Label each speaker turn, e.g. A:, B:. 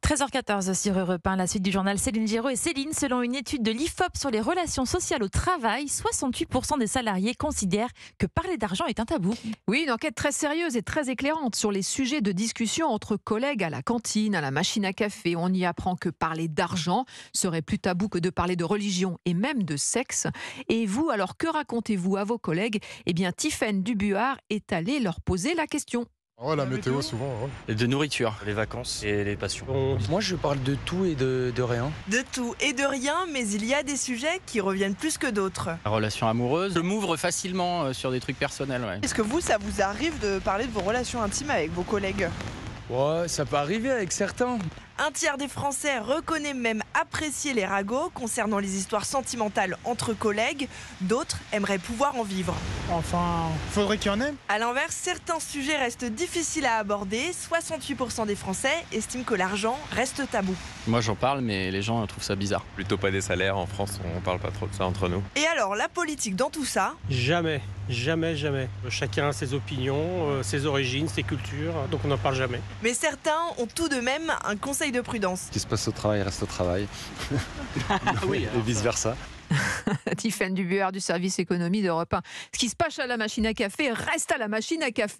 A: 13h14 sur Europe 1, la suite du journal Céline Giraud. Et Céline, selon une étude de l'IFOP sur les relations sociales au travail, 68% des salariés considèrent que parler d'argent est un tabou.
B: Oui, une enquête très sérieuse et très éclairante sur les sujets de discussion entre collègues à la cantine, à la machine à café. On y apprend que parler d'argent serait plus tabou que de parler de religion et même de sexe. Et vous, alors que racontez-vous à vos collègues ? Eh bien, Tiffaine Dubuard est allée leur poser la question.
C: Oh, la météo souvent. Ouais.
D: Et de nourriture.
E: Les vacances et les passions.
D: Moi, je parle de tout et de rien.
F: De tout et de rien, mais il y a des sujets qui reviennent plus que d'autres.
D: La relation amoureuse. Je m'ouvre facilement sur des trucs personnels. Ouais.
F: Est-ce que ça vous arrive de parler de vos relations intimes avec vos collègues ?
D: Ouais, ça peut arriver avec certains.
F: Un tiers des Français reconnaît même apprécier les ragots concernant les histoires sentimentales entre collègues. D'autres aimeraient pouvoir en vivre.
C: Enfin, faudrait qu'il y en ait.
F: A l'inverse, certains sujets restent difficiles à aborder. 68% des Français estiment que l'argent reste tabou.
D: Moi, j'en parle, mais les gens trouvent ça bizarre.
E: Plutôt pas des salaires. En France, on parle pas trop de ça entre nous.
F: Et alors, la politique dans tout ça ?
G: Jamais, jamais, jamais. Chacun a ses opinions, ses origines, ses cultures, donc on n'en parle jamais.
F: Mais certains ont tout de même un conseil de prudence.
H: Ce qui se passe au travail reste au travail.
D: Oui,
H: Et vice-versa.
B: Tiffaine Dubuard du service économie d'Europe 1. Ce qui se passe à la machine à café reste à la machine à café.